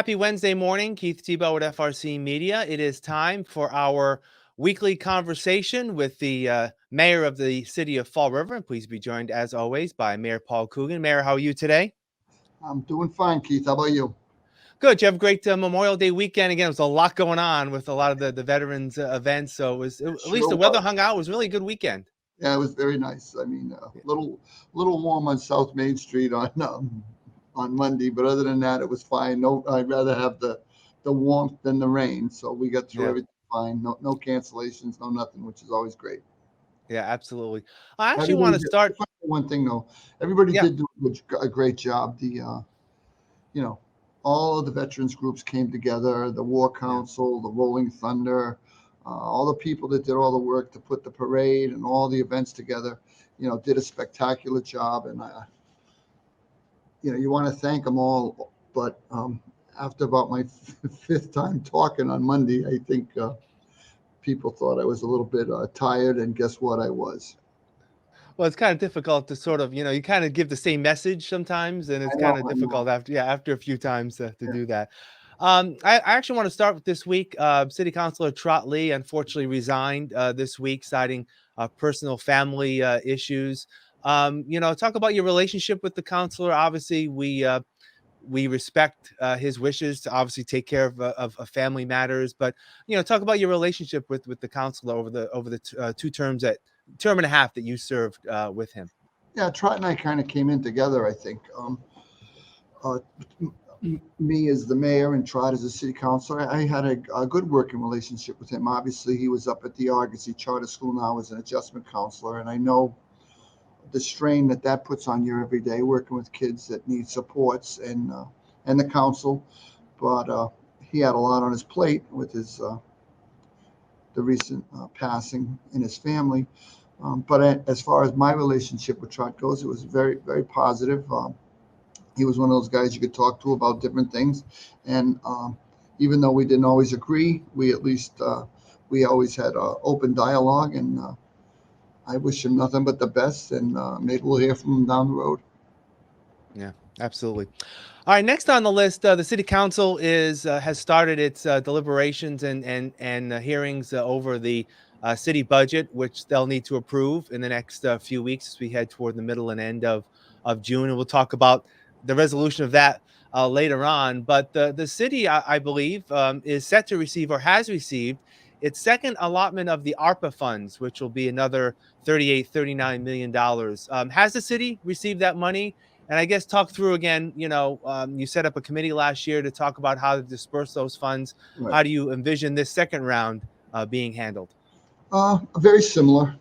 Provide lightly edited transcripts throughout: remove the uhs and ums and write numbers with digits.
Happy Wednesday morning. Keith Tebow at FRCMedia. It is time for our weekly conversation with the mayor of the city of Fall River. And please be joined, as always, by Mayor Paul Coogan. Mayor, how are you today? I'm doing fine, Keith. How about you? Good. You have a great Memorial Day weekend. Again, there's a lot going on with a lot of the veterans events. So at least Sure the weather was. hung out. It was really a good weekend. Yeah, it was very nice. I mean, little warm on South Main Street on Monday, but other than that, it was fine. No, I'd rather have the warmth than the rain. So we got through Yeah. everything fine. No cancellations, no nothing, which is always great. Yeah, absolutely. I actually want Everybody to did start. one thing though. Everybody Yeah. did do a great job. You know, all of the veterans groups came together, the War Yeah. Council, the Rolling Thunder, all the people that did all the work to put the parade and all the events together, did a spectacular job. And, you want to thank them all. But after about my fifth time talking on Monday, I think people thought I was a little bit tired. And guess what? I was. Well, it's kind of difficult to sort of, you kind of give the same message sometimes, and it's I know, kind of I know. difficult after a few times to Yeah. do that. I actually want to start with this week. City Councilor Trot Lee unfortunately resigned this week, citing personal family issues. Talk about your relationship with the councilor. Obviously, we respect his wishes to obviously take care of family matters, but talk about your relationship with the councilor over the two term and a half that you served with him. Yeah, Trot and I kind of came in together, I think. Uh, Me as the mayor and Trot as a city councilor, I had a good working relationship with him. Obviously, he was up at the Argosy Charter School now as an adjustment counselor, and I know the strain that puts on you every day working with kids that need supports and the council. But he had a lot on his plate with his the recent passing in his family. But as far as my relationship with Trot goes, it was very, very positive. He was one of those guys you could talk to about different things, and even though we didn't always agree, we at least we always had open dialogue. And I wish him nothing but the best, and maybe we'll hear from him down the road. Yeah, absolutely. All right, next on the list, the city council has started its deliberations and hearings over the city budget, which they'll need to approve in the next few weeks as we head toward the middle and end of June. And we'll talk about the resolution of that later on. But the city, I believe, is set to receive or has received its second allotment of the ARPA funds, which will be another $39 million. Has the city received that money? And I guess talk through again, you set up a committee last year to talk about how to disperse those funds. Right. How do you envision this second round being handled? Very similar.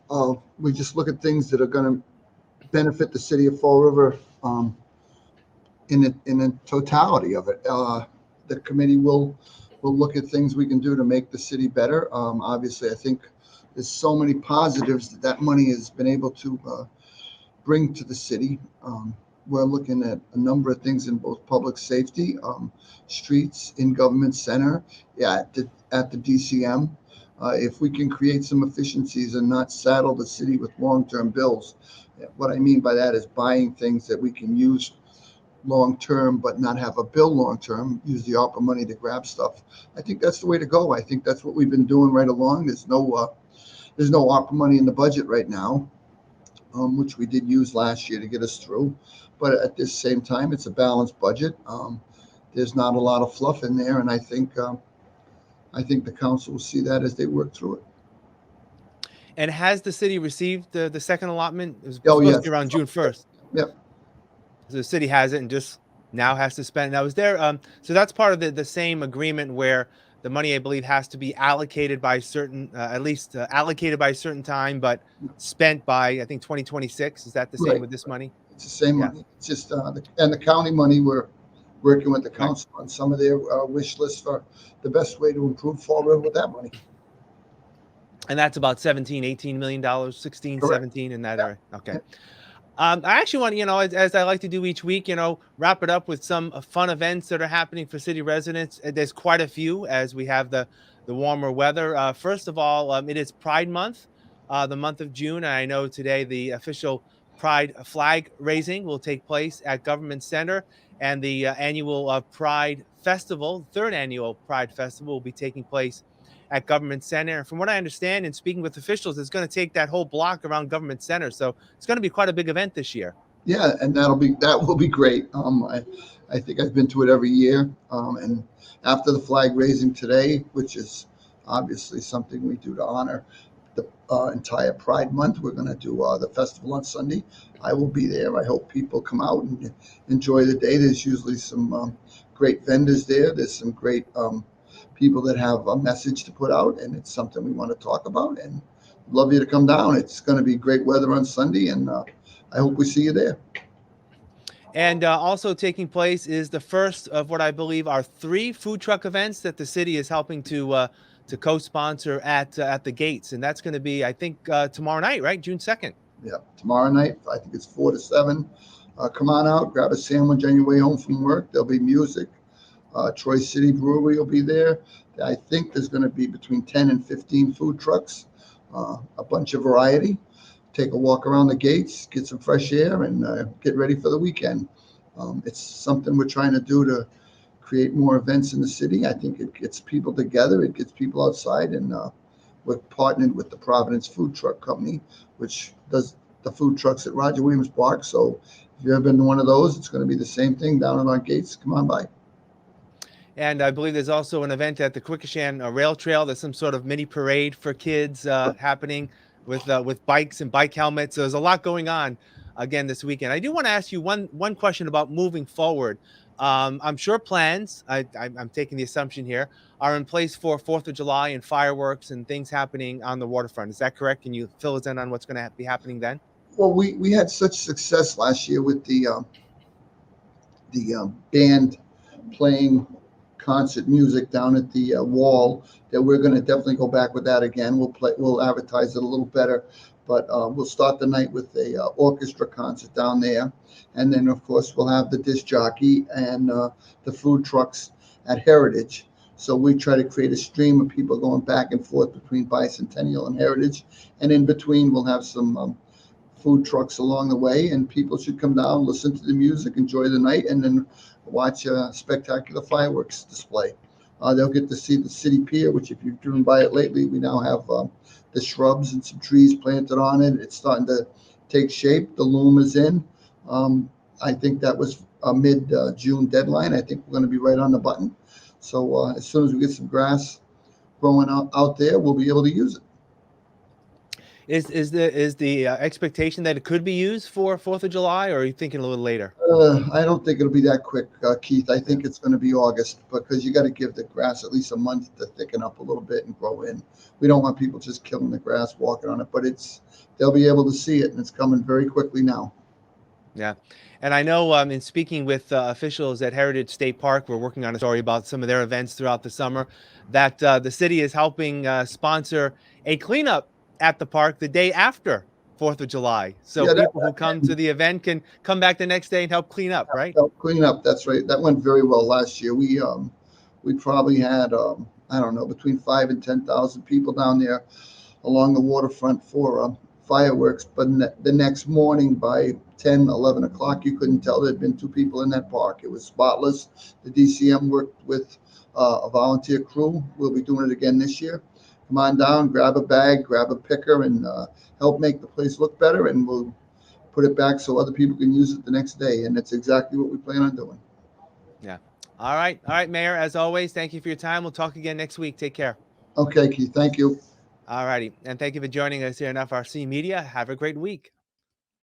We just look at things that are going to benefit the city of Fall River in the totality of it. The committee will look at things we can do to make the city better. Obviously, I think there's so many positives that money has been able to bring to the city. We're looking at a number of things in both public safety, streets, in government center, yeah, at the DCM. If we can create some efficiencies and not saddle the city with long-term bills, what I mean by that is buying things that we can use long-term but not have a bill long-term, use the ARPA money to grab stuff. I think that's the way to go. I think that's what we've been doing right along. There's no ARPA money in the budget right now, which we did use last year to get us through. But at this same time, it's a balanced budget. There's not a lot of fluff in there, and I think the council will see that as they work through it. And has the city received the second allotment? It was Oh supposed to yes, be around June 1st. yep, So the city has it and just now has to spend. Now, is there so that's part of the same agreement where the money, I believe, has to be allocated by a certain at least allocated by a certain time, but spent by I think 2026. Is that the same right. with this money? It's the same Yeah. money. It's just and the county money. We're working with the Right. council on some of their wish lists for the best way to improve Fall River with that money. And that's about 17, $18 million, 16, Correct. 17 in that Yeah. area. Okay. I actually want, as I like to do each week, wrap it up with some fun events that are happening for city residents. There's quite a few as we have the warmer weather. First of all, it is Pride Month, the month of June. And I know today the official Pride flag raising will take place at Government Center, and the annual Pride Festival, third annual Pride Festival, will be taking place at Government Center. And from what I understand, and speaking with officials, it's going to take that whole block around Government Center. So it's going to be quite a big event this year. Yeah, and that will be great. I think I've been to it every year. And after the flag raising today, which is obviously something we do to honor the entire Pride Month, we're going to do the festival on Sunday. I will be there. I hope people come out and enjoy the day. There's usually some great vendors there. There's some great people that have a message to put out, and it's something we want to talk about. And love you to come down. It's going to be great weather on Sunday, and I hope we see you there. And also taking place is the first of what I believe are 3 food truck events that the city is helping to co-sponsor at the gates, and that's going to be, I think, tomorrow night, right, June 2nd. Yeah, tomorrow night. I think it's 4 to 7. Come on out, grab a sandwich on your way home from work. There'll be music. Troy City Brewery will be there. I think there's going to be between 10 and 15 food trucks, a bunch of variety. Take a walk around the gates, get some fresh air, and get ready for the weekend. It's something we're trying to do to create more events in the city. I think it gets people together, it gets people outside, and we're partnered with the Providence Food Truck Company, which does the food trucks at Roger Williams Park. So if you've ever been to one of those, it's going to be the same thing down at our gates. Come on by. And I believe there's also an event at the Quequechan Rail Trail. There's some sort of mini parade for kids happening with bikes and bike helmets. So there's a lot going on again this weekend. I do want to ask you one question about moving forward. I'm sure plans, I'm taking the assumption here, are in place for 4th of July and fireworks and things happening on the waterfront. Is that correct? Can you fill us in on what's going to be happening then? Well, we had such success last year with the band playing concert music down at the wall that we're going to definitely go back with that again. We'll advertise it a little better, but we'll start the night with a orchestra concert down there, and then of course we'll have the disc jockey and the food trucks at Heritage. So we try to create a stream of people going back and forth between Bicentennial and Heritage, and in between we'll have some food trucks along the way, and people should come down, listen to the music, enjoy the night, and then watch a spectacular fireworks display. They'll get to see the city pier, which if you've driven by it lately, we now have the shrubs and some trees planted on it. It's starting to take shape. The loom is in. I think that was a mid-June deadline. I think we're going to be right on the button. So as soon as we get some grass growing out there, we'll be able to use it. Is the expectation that it could be used for 4th of July, or are you thinking a little later? I don't think it'll be that quick, Keith. I think it's going to be August, because you got to give the grass at least a month to thicken up a little bit and grow in. We don't want people just killing the grass, walking on it, but they'll be able to see it, and it's coming very quickly now. Yeah. And I know in speaking with officials at Heritage State Park, we're working on a story about some of their events throughout the summer, that the city is helping sponsor a cleanup at the park the day after 4th of July. So yeah, people who come to the event can come back the next day and help clean up, right? Help clean up. That's right. That went very well last year. We probably had, I don't know, between 5,000 and 10,000 people down there along the waterfront for fireworks. But the next morning by 10, 11 o'clock, you couldn't tell there had been 2 people in that park. It was spotless. The DCM worked with a volunteer crew. We'll be doing it again this year. Come on down, grab a bag, grab a picker, and help make the place look better, and we'll put it back so other people can use it the next day. And that's exactly what we plan on doing. Yeah. All right, Mayor, as always, thank you for your time. We'll talk again next week. Take care. Okay, Keith, thank you. All righty, and thank you for joining us here on FRC Media. Have a great week.